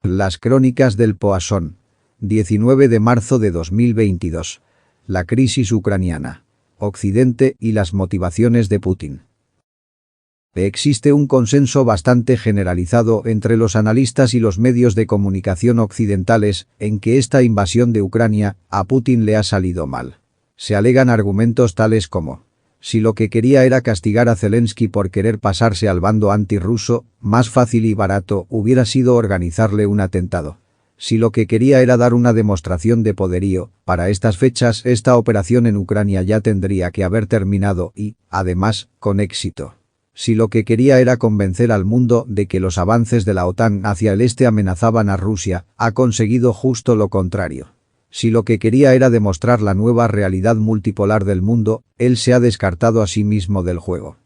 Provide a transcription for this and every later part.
Las crónicas del Poisson. 19 de marzo de 2022. La crisis ucraniana. Occidente y las motivaciones de Putin. Existe un consenso bastante generalizado entre los analistas y los medios de comunicación occidentales en que esta invasión de Ucrania a Putin le ha salido mal. Se alegan argumentos tales como: si lo que quería era castigar a Zelensky por querer pasarse al bando antirruso, más fácil y barato hubiera sido organizarle un atentado. Si lo que quería era dar una demostración de poderío, para estas fechas esta operación en Ucrania ya tendría que haber terminado y, además, con éxito. Si lo que quería era convencer al mundo de que los avances de la OTAN hacia el este amenazaban a Rusia, ha conseguido justo lo contrario. Si lo que quería era demostrar la nueva realidad multipolar del mundo, él se ha descartado a sí mismo del juego.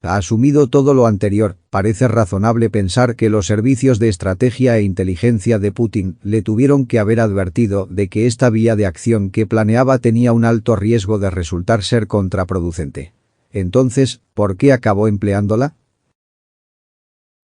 Asumido todo lo anterior, parece razonable pensar que los servicios de estrategia e inteligencia de Putin le tuvieron que haber advertido de que esta vía de acción que planeaba tenía un alto riesgo de resultar ser contraproducente. Entonces, ¿por qué acabó empleándola?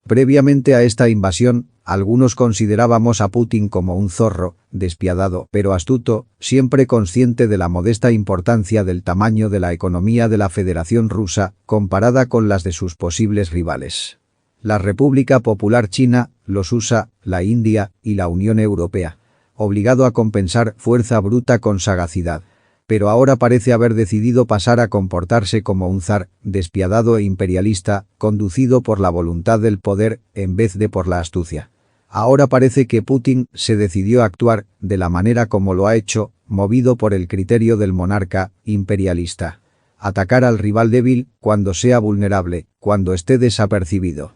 Previamente a esta invasión, algunos considerábamos a Putin como un zorro, despiadado pero astuto, siempre consciente de la modesta importancia del tamaño de la economía de la Federación Rusa, comparada con las de sus posibles rivales. La República Popular China, los USA, la India y la Unión Europea. Obligado a compensar fuerza bruta con sagacidad. Pero ahora parece haber decidido pasar a comportarse como un zar, despiadado e imperialista, conducido por la voluntad del poder, en vez de por la astucia. Ahora parece que Putin se decidió a actuar, de la manera como lo ha hecho, movido por el criterio del monarca, imperialista. Atacar al rival débil, cuando sea vulnerable, cuando esté desapercibido.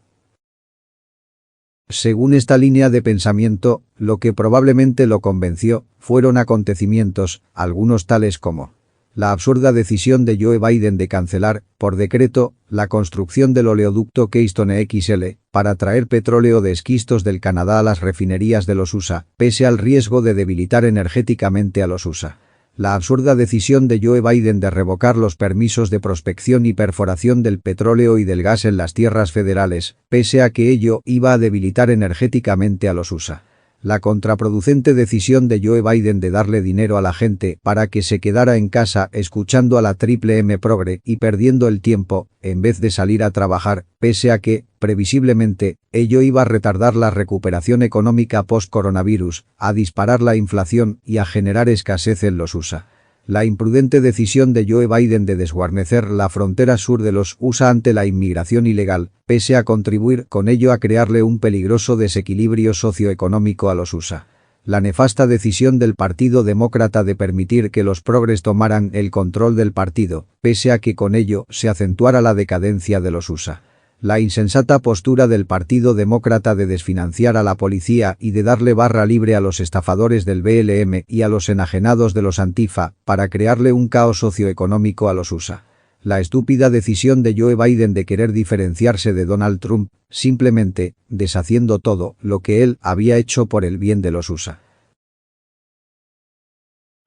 Según esta línea de pensamiento, lo que probablemente lo convenció fueron acontecimientos, algunos tales como la absurda decisión de Joe Biden de cancelar, por decreto, la construcción del oleoducto Keystone XL para traer petróleo de esquistos del Canadá a las refinerías de los USA, pese al riesgo de debilitar energéticamente a los USA. La absurda decisión de Joe Biden de revocar los permisos de prospección y perforación del petróleo y del gas en las tierras federales, pese a que ello iba a debilitar energéticamente a los USA. La contraproducente decisión de Joe Biden de darle dinero a la gente para que se quedara en casa escuchando a la Triple M progre y perdiendo el tiempo, en vez de salir a trabajar, pese a que, previsiblemente, ello iba a retardar la recuperación económica post-coronavirus, a disparar la inflación y a generar escasez en los USA. La imprudente decisión de Joe Biden de desguarnecer la frontera sur de los USA ante la inmigración ilegal, pese a contribuir con ello a crearle un peligroso desequilibrio socioeconómico a los USA. La nefasta decisión del Partido Demócrata de permitir que los progres tomaran el control del partido, pese a que con ello se acentuara la decadencia de los USA. La insensata postura del Partido Demócrata de desfinanciar a la policía y de darle barra libre a los estafadores del BLM y a los enajenados de los Antifa para crearle un caos socioeconómico a los USA. La estúpida decisión de Joe Biden de querer diferenciarse de Donald Trump, simplemente deshaciendo todo lo que él había hecho por el bien de los USA.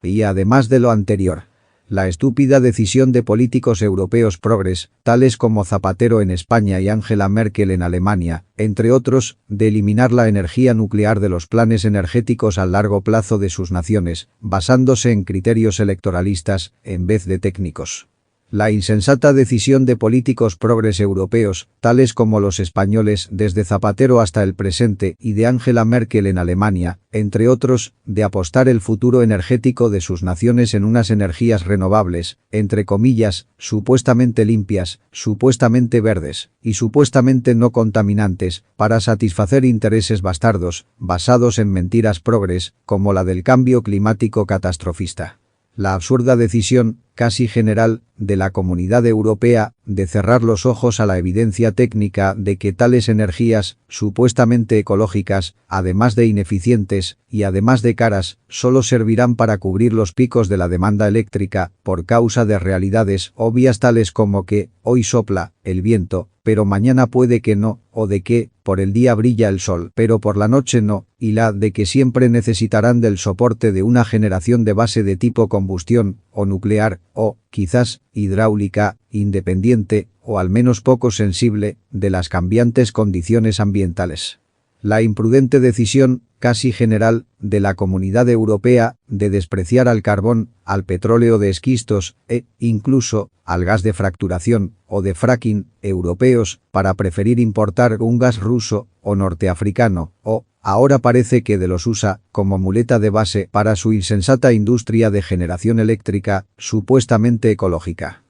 Y además de lo anterior, la estúpida decisión de políticos europeos progres, tales como Zapatero en España y Angela Merkel en Alemania, entre otros, de eliminar la energía nuclear de los planes energéticos a largo plazo de sus naciones, basándose en criterios electoralistas, en vez de técnicos. La insensata decisión de políticos progres europeos, tales como los españoles desde Zapatero hasta el presente y de Angela Merkel en Alemania, entre otros, de apostar el futuro energético de sus naciones en unas energías renovables, entre comillas, supuestamente limpias, supuestamente verdes y supuestamente no contaminantes, para satisfacer intereses bastardos, basados en mentiras progres, como la del cambio climático catastrofista. La absurda decisión, casi general, de la Comunidad Europea, de cerrar los ojos a la evidencia técnica de que tales energías, supuestamente ecológicas, además de ineficientes, y además de caras, solo servirán para cubrir los picos de la demanda eléctrica, por causa de realidades obvias tales como que, hoy sopla el viento, pero mañana puede que no, o de que, por el día brilla el sol, pero por la noche no, y la de que siempre necesitarán del soporte de una generación de base de tipo combustión, o nuclear, o, quizás, hidráulica, independiente, o al menos poco sensible, de las cambiantes condiciones ambientales. La imprudente decisión, casi general, de la Comunidad Europea de despreciar al carbón, al petróleo de esquistos incluso al gas de fracturación o de fracking europeos para preferir importar un gas ruso o norteafricano ahora parece que de los usa como muleta de base para su insensata industria de generación eléctrica, supuestamente ecológica.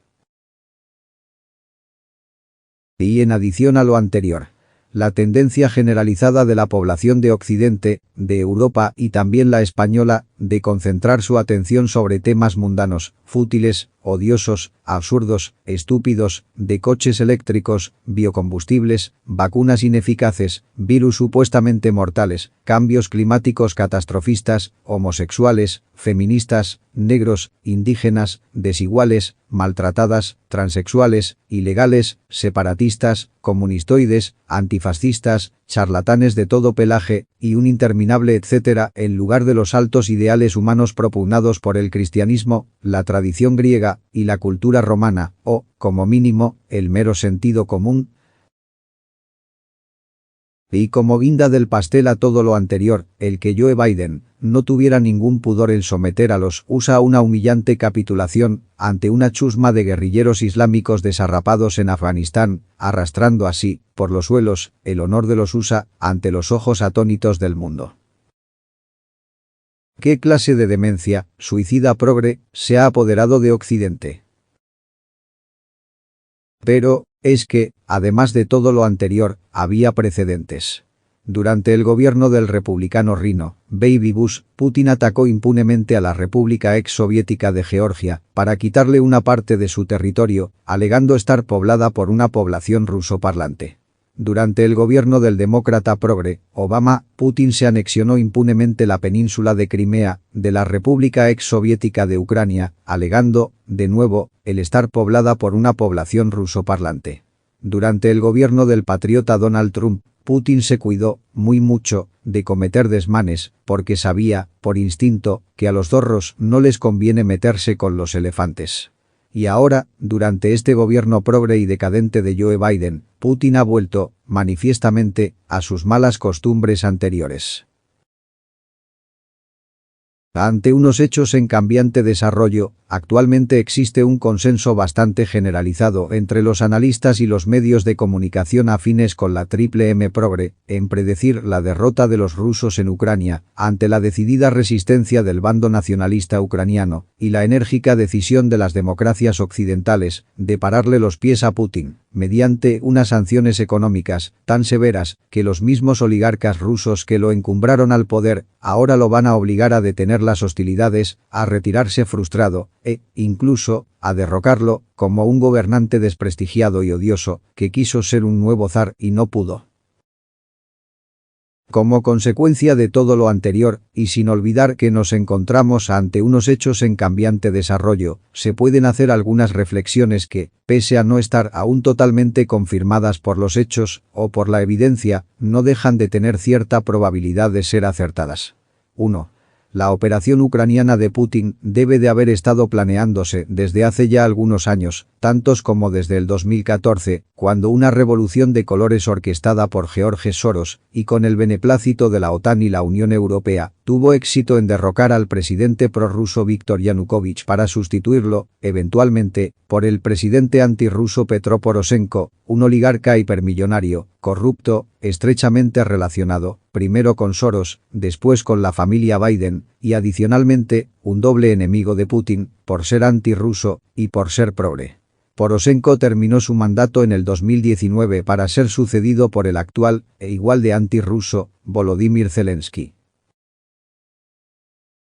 Y en adición a lo anterior, la tendencia generalizada de la población de Occidente, de Europa y también la española, de concentrar su atención sobre temas mundanos, fútiles, odiosos, absurdos, estúpidos, de coches eléctricos, biocombustibles, vacunas ineficaces, virus supuestamente mortales, cambios climáticos catastrofistas, homosexuales, feministas, negros, indígenas, desiguales, maltratadas, transexuales, ilegales, separatistas, comunistoides, antifascistas, charlatanes de todo pelaje, y un interminable etcétera en lugar de los altos ideales humanos propugnados por el cristianismo, la tradición griega y la cultura romana, o, como mínimo, el mero sentido común. Y como guinda del pastel a todo lo anterior, el que Joe Biden no tuviera ningún pudor en someter a los USA a una humillante capitulación ante una chusma de guerrilleros islámicos desarrapados en Afganistán, arrastrando así, por los suelos, el honor de los USA ante los ojos atónitos del mundo. ¿Qué clase de demencia, suicida progre, se ha apoderado de Occidente? Pero, es que, además de todo lo anterior, había precedentes. Durante el gobierno del republicano Rhino, Baby Bush, Putin atacó impunemente a la República ex-soviética de Georgia para quitarle una parte de su territorio, alegando estar poblada por una población rusoparlante. Durante el gobierno del demócrata progre, Obama, Putin se anexionó impunemente la península de Crimea, de la República ex-soviética de Ucrania, alegando, de nuevo, el estar poblada por una población rusoparlante. Durante el gobierno del patriota Donald Trump, Putin se cuidó, muy mucho, de cometer desmanes, porque sabía, por instinto, que a los zorros no les conviene meterse con los elefantes. Y ahora, durante este gobierno progre y decadente de Joe Biden, Putin ha vuelto, manifiestamente, a sus malas costumbres anteriores. Ante unos hechos en cambiante desarrollo, actualmente existe un consenso bastante generalizado entre los analistas y los medios de comunicación afines con la triple M progre en predecir la derrota de los rusos en Ucrania ante la decidida resistencia del bando nacionalista ucraniano y la enérgica decisión de las democracias occidentales de pararle los pies a Putin mediante unas sanciones económicas tan severas que los mismos oligarcas rusos que lo encumbraron al poder ahora lo van a obligar a detener las hostilidades, a retirarse frustrado incluso, a derrocarlo como un gobernante desprestigiado y odioso que quiso ser un nuevo zar y no pudo. Como consecuencia de todo lo anterior, y sin olvidar que nos encontramos ante unos hechos en cambiante desarrollo, se pueden hacer algunas reflexiones que, pese a no estar aún totalmente confirmadas por los hechos o por la evidencia, no dejan de tener cierta probabilidad de ser acertadas. 1. La operación ucraniana de Putin debe de haber estado planeándose desde hace ya algunos años, tantos como desde el 2014, cuando una revolución de colores orquestada por George Soros y con el beneplácito de la OTAN y la Unión Europea, tuvo éxito en derrocar al presidente prorruso Viktor Yanukovych para sustituirlo, eventualmente, por el presidente antirruso Petro Poroshenko, un oligarca hipermillonario, corrupto, estrechamente relacionado, primero con Soros, después con la familia Biden, y adicionalmente, un doble enemigo de Putin, por ser antirruso y por ser progre. Poroshenko terminó su mandato en el 2019 para ser sucedido por el actual, igual de antirruso, Volodymyr Zelensky.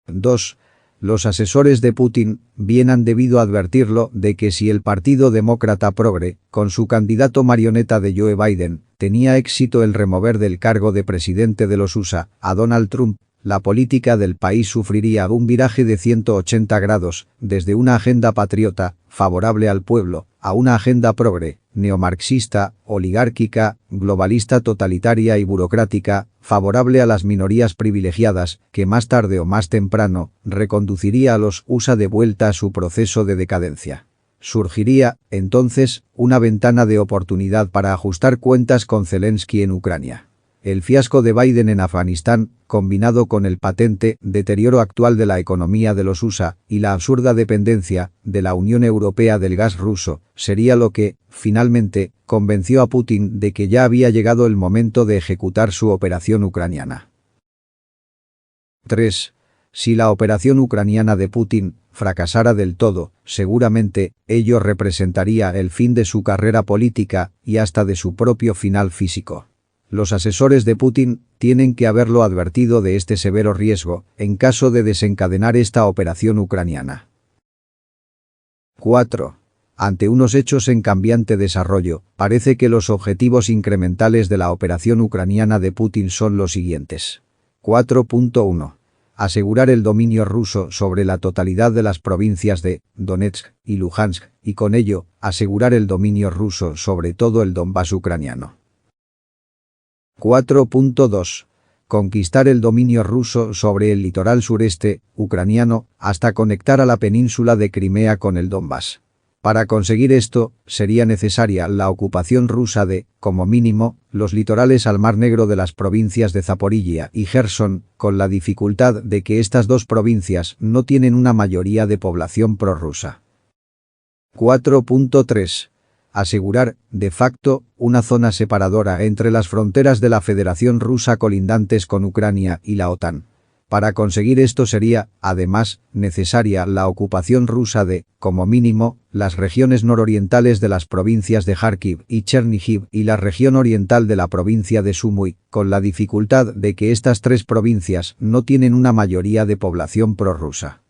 2. Los asesores de Putin bien han debido advertirlo de que si el Partido Demócrata Progre, con su candidato marioneta de Joe Biden, tenía éxito en remover del cargo de presidente de los USA a Donald Trump, la política del país sufriría un viraje de 180 grados, desde una agenda patriota, favorable al pueblo, a una agenda progre, neomarxista, oligárquica, globalista totalitaria y burocrática, favorable a las minorías privilegiadas, que más tarde o más temprano, reconduciría a los USA de vuelta a su proceso de decadencia. Surgiría, entonces, una ventana de oportunidad para ajustar cuentas con Zelensky en Ucrania. El fiasco de Biden en Afganistán, combinado con el patente deterioro actual de la economía de los USA y la absurda dependencia de la Unión Europea del gas ruso, sería lo que, finalmente, convenció a Putin de que ya había llegado el momento de ejecutar su operación ucraniana. 3. Si la operación ucraniana de Putin fracasara del todo, seguramente ello representaría el fin de su carrera política y hasta de su propio final físico. Los asesores de Putin tienen que haberlo advertido de este severo riesgo en caso de desencadenar esta operación ucraniana. 4. Ante unos hechos en cambiante desarrollo, parece que los objetivos incrementales de la operación ucraniana de Putin son los siguientes. 4.1. Asegurar el dominio ruso sobre la totalidad de las provincias de Donetsk y Luhansk y con ello asegurar el dominio ruso sobre todo el Donbass ucraniano. 4.2. Conquistar el dominio ruso sobre el litoral sureste ucraniano hasta conectar a la península de Crimea con el Donbass. Para conseguir esto, sería necesaria la ocupación rusa de, como mínimo, los litorales al Mar Negro de las provincias de Zaporilla y Gerson, con la dificultad de que estas dos provincias no tienen una mayoría de población prorrusa. 4.3. Asegurar, de facto, una zona separadora entre las fronteras de la Federación Rusa colindantes con Ucrania y la OTAN. Para conseguir esto sería, además, necesaria la ocupación rusa de, como mínimo, las regiones nororientales de las provincias de Kharkiv y Chernihiv y la región oriental de la provincia de Sumy, con la dificultad de que estas tres provincias no tienen una mayoría de población prorrusa.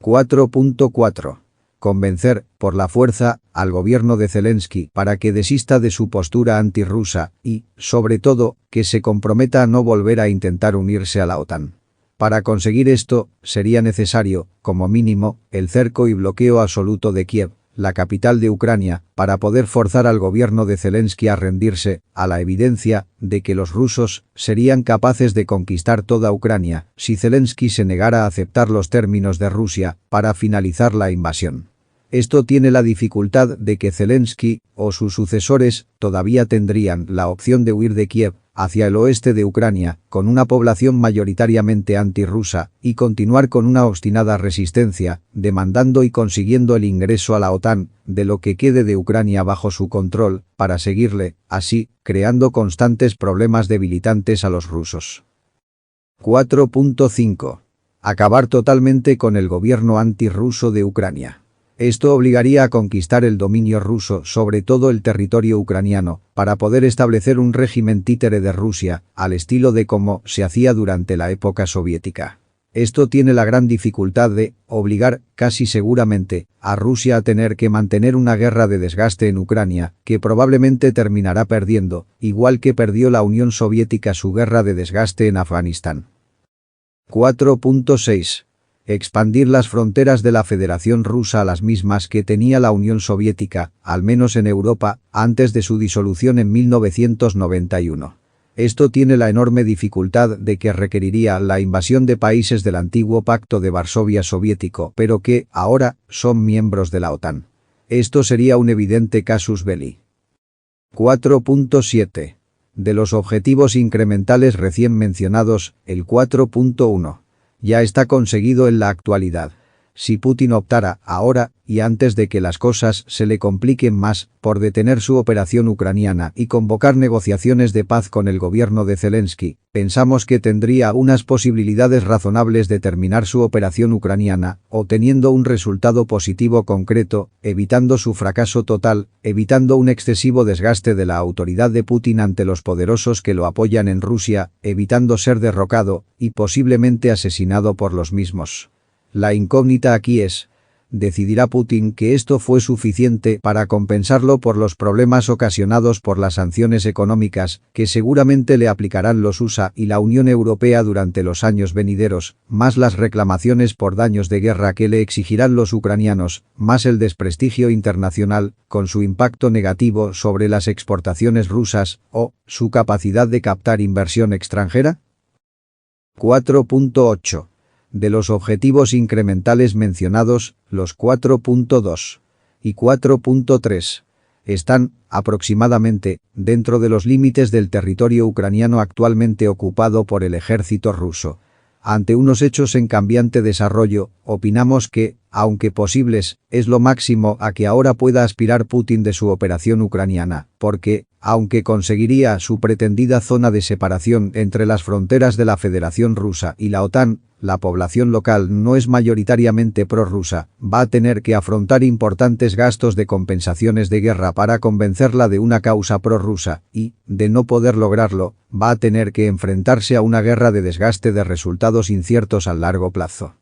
4.4. Convencer, por la fuerza, al gobierno de Zelensky para que desista de su postura antirrusa y, sobre todo, que se comprometa a no volver a intentar unirse a la OTAN. Para conseguir esto, sería necesario, como mínimo, el cerco y bloqueo absoluto de Kiev, la capital de Ucrania, para poder forzar al gobierno de Zelensky a rendirse, a la evidencia de que los rusos serían capaces de conquistar toda Ucrania si Zelensky se negara a aceptar los términos de Rusia para finalizar la invasión. Esto tiene la dificultad de que Zelensky o sus sucesores todavía tendrían la opción de huir de Kiev hacia el oeste de Ucrania, con una población mayoritariamente antirrusa, y continuar con una obstinada resistencia, demandando y consiguiendo el ingreso a la OTAN, de lo que quede de Ucrania bajo su control, para seguirle, así, creando constantes problemas debilitantes a los rusos. 4.5. Acabar totalmente con el gobierno antirruso de Ucrania. Esto obligaría a conquistar el dominio ruso sobre todo el territorio ucraniano, para poder establecer un régimen títere de Rusia, al estilo de como se hacía durante la época soviética. Esto tiene la gran dificultad de obligar, casi seguramente, a Rusia a tener que mantener una guerra de desgaste en Ucrania, que probablemente terminará perdiendo, igual que perdió la Unión Soviética su guerra de desgaste en Afganistán. 4.6. Expandir las fronteras de la Federación Rusa a las mismas que tenía la Unión Soviética, al menos en Europa, antes de su disolución en 1991. Esto tiene la enorme dificultad de que requeriría la invasión de países del antiguo Pacto de Varsovia soviético, pero que, ahora, son miembros de la OTAN. Esto sería un evidente casus belli. 4.7. De los objetivos incrementales recién mencionados, el 4.1. ya está conseguido en la actualidad. Si Putin optara, ahora, y antes de que las cosas se le compliquen más, por detener su operación ucraniana y convocar negociaciones de paz con el gobierno de Zelensky, pensamos que tendría unas posibilidades razonables de terminar su operación ucraniana, obteniendo un resultado positivo concreto, evitando su fracaso total, evitando un excesivo desgaste de la autoridad de Putin ante los poderosos que lo apoyan en Rusia, evitando ser derrocado y posiblemente asesinado por los mismos. La incógnita aquí es, ¿decidirá Putin que esto fue suficiente para compensarlo por los problemas ocasionados por las sanciones económicas que seguramente le aplicarán los USA y la Unión Europea durante los años venideros, más las reclamaciones por daños de guerra que le exigirán los ucranianos, más el desprestigio internacional, con su impacto negativo sobre las exportaciones rusas, o su capacidad de captar inversión extranjera? 4.8. De los objetivos incrementales mencionados, los 4.2 y 4.3. están, aproximadamente, dentro de los límites del territorio ucraniano actualmente ocupado por el ejército ruso. Ante unos hechos en cambiante desarrollo, opinamos que, aunque posibles, es lo máximo a que ahora pueda aspirar Putin de su operación ucraniana, porque, aunque conseguiría su pretendida zona de separación entre las fronteras de la Federación Rusa y la OTAN, la población local no es mayoritariamente prorrusa, va a tener que afrontar importantes gastos de compensaciones de guerra para convencerla de una causa prorrusa y, de no poder lograrlo, va a tener que enfrentarse a una guerra de desgaste de resultados inciertos a largo plazo.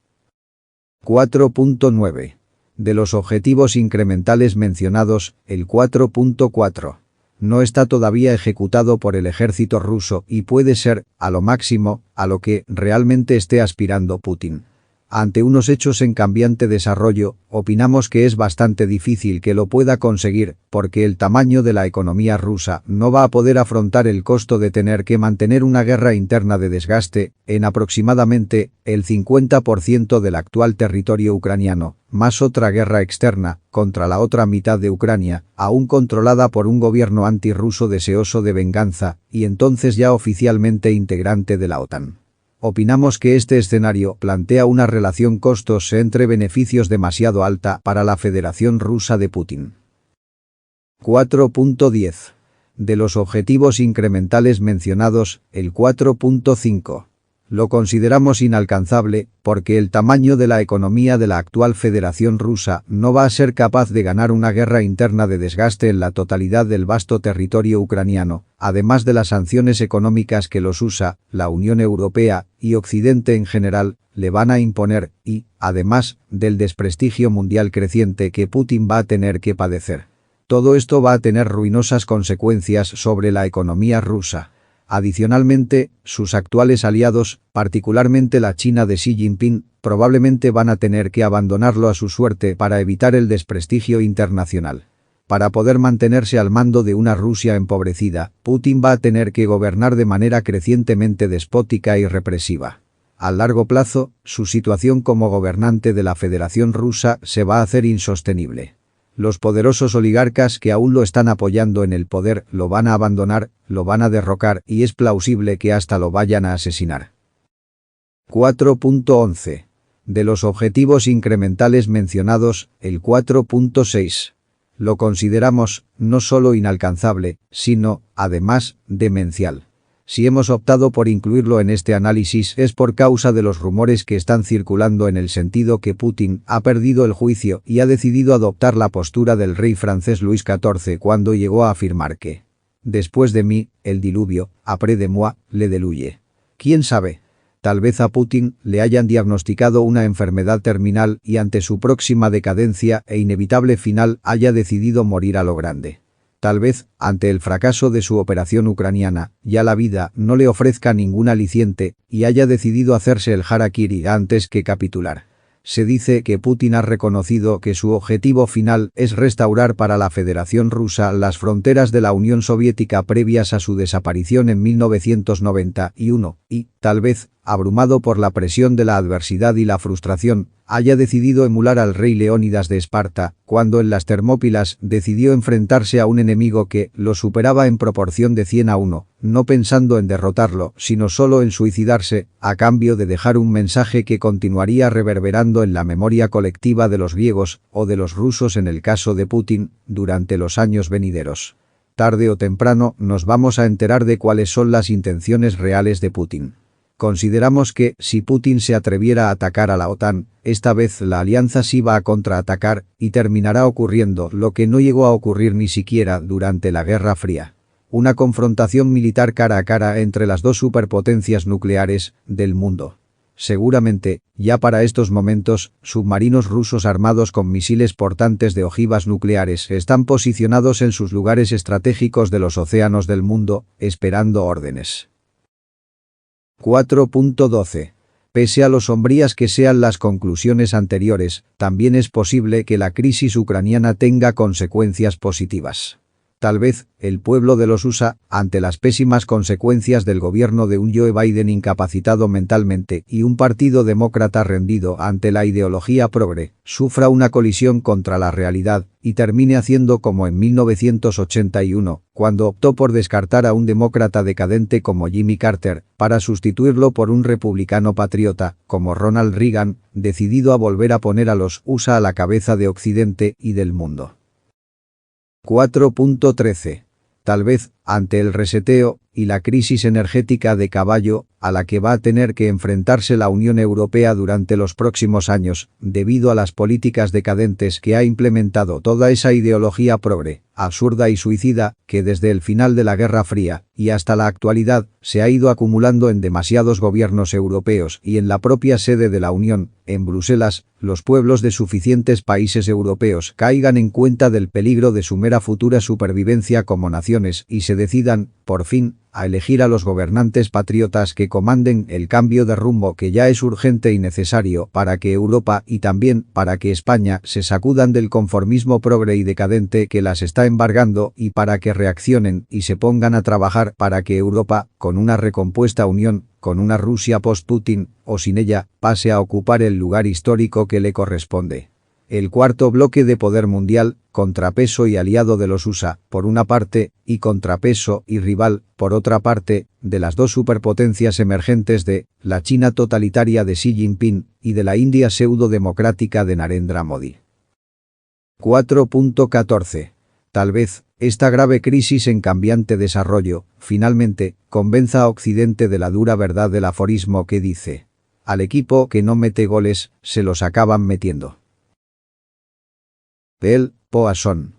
4.9. De los objetivos incrementales mencionados, el 4.4. no está todavía ejecutado por el ejército ruso y puede ser, a lo máximo, a lo que realmente esté aspirando Putin. Ante unos hechos en cambiante desarrollo, opinamos que es bastante difícil que lo pueda conseguir, porque el tamaño de la economía rusa no va a poder afrontar el costo de tener que mantener una guerra interna de desgaste en aproximadamente el 50% del actual territorio ucraniano, más otra guerra externa contra la otra mitad de Ucrania, aún controlada por un gobierno antirruso deseoso de venganza y entonces ya oficialmente integrante de la OTAN. Opinamos que este escenario plantea una relación costos entre beneficios demasiado alta para la Federación Rusa de Putin. 4.10. De los objetivos incrementales mencionados, el 4.5. Lo consideramos inalcanzable porque el tamaño de la economía de la actual Federación Rusa no va a ser capaz de ganar una guerra interna de desgaste en la totalidad del vasto territorio ucraniano, además de las sanciones económicas que los USA, la Unión Europea y Occidente en general le van a imponer y, además, del desprestigio mundial creciente que Putin va a tener que padecer. Todo esto va a tener ruinosas consecuencias sobre la economía rusa. Adicionalmente, sus actuales aliados, particularmente la China de Xi Jinping, probablemente van a tener que abandonarlo a su suerte para evitar el desprestigio internacional. Para poder mantenerse al mando de una Rusia empobrecida, Putin va a tener que gobernar de manera crecientemente despótica y represiva. A largo plazo, su situación como gobernante de la Federación Rusa se va a hacer insostenible. Los poderosos oligarcas que aún lo están apoyando en el poder lo van a abandonar, lo van a derrocar y es plausible que hasta lo vayan a asesinar. 4.11. De los objetivos incrementales mencionados, el 4.6. Lo consideramos no solo inalcanzable, sino, además, demencial. Si hemos optado por incluirlo en este análisis es por causa de los rumores que están circulando en el sentido que Putin ha perdido el juicio y ha decidido adoptar la postura del rey francés Luis XIV cuando llegó a afirmar que «Después de mí, el diluvio, après de moi, le déluge». ¿Quién sabe? Tal vez a Putin le hayan diagnosticado una enfermedad terminal y ante su próxima decadencia e inevitable final haya decidido morir a lo grande. Tal vez, ante el fracaso de su operación ucraniana, ya la vida no le ofrezca ningún aliciente y haya decidido hacerse el harakiri antes que capitular. Se dice que Putin ha reconocido que su objetivo final es restaurar para la Federación Rusa las fronteras de la Unión Soviética previas a su desaparición en 1991 y, tal vez, abrumado por la presión de la adversidad y la frustración, haya decidido emular al rey Leónidas de Esparta, cuando en las Termópilas decidió enfrentarse a un enemigo que lo superaba en proporción de 100-1, no pensando en derrotarlo, sino solo en suicidarse, a cambio de dejar un mensaje que continuaría reverberando en la memoria colectiva de los griegos, o de los rusos en el caso de Putin, durante los años venideros. Tarde o temprano nos vamos a enterar de cuáles son las intenciones reales de Putin. Consideramos que, si Putin se atreviera a atacar a la OTAN, esta vez la alianza sí va a contraatacar y terminará ocurriendo lo que no llegó a ocurrir ni siquiera durante la Guerra Fría. Una confrontación militar cara a cara entre las dos superpotencias nucleares del mundo. Seguramente, ya para estos momentos, submarinos rusos armados con misiles portantes de ojivas nucleares están posicionados en sus lugares estratégicos de los océanos del mundo, esperando órdenes. 4.12. Pese a lo sombrías que sean las conclusiones anteriores, también es posible que la crisis ucraniana tenga consecuencias positivas. Tal vez, el pueblo de los USA, ante las pésimas consecuencias del gobierno de un Joe Biden incapacitado mentalmente y un partido demócrata rendido ante la ideología progre, sufra una colisión contra la realidad y termine haciendo como en 1981, cuando optó por descartar a un demócrata decadente como Jimmy Carter, para sustituirlo por un republicano patriota, como Ronald Reagan, decidido a volver a poner a los USA a la cabeza de Occidente y del mundo. 4.13. Tal vez, ante el reseteo y la crisis energética de caballo a la que va a tener que enfrentarse la Unión Europea durante los próximos años, debido a las políticas decadentes que ha implementado toda esa ideología progre, absurda y suicida, que desde el final de la Guerra Fría y hasta la actualidad se ha ido acumulando en demasiados gobiernos europeos y en la propia sede de la Unión, en Bruselas, los pueblos de suficientes países europeos caigan en cuenta del peligro de su mera futura supervivencia como naciones y se decidan, por fin, a elegir a los gobernantes patriotas que comanden el cambio de rumbo que ya es urgente y necesario para que Europa y también para que España se sacudan del conformismo progre y decadente que las está embargando y para que reaccionen y se pongan a trabajar para que Europa, con una recompuesta unión, con una Rusia post-Putin o sin ella, pase a ocupar el lugar histórico que le corresponde. El cuarto bloque de poder mundial, contrapeso y aliado de los USA, por una parte, y contrapeso y rival, por otra parte, de las dos superpotencias emergentes de la China totalitaria de Xi Jinping y de la India pseudo-democrática de Narendra Modi. 4.14. Tal vez, esta grave crisis en cambiante desarrollo, finalmente, convenza a Occidente de la dura verdad del aforismo que dice: al equipo que no mete goles, se los acaban metiendo. Pel Poisson.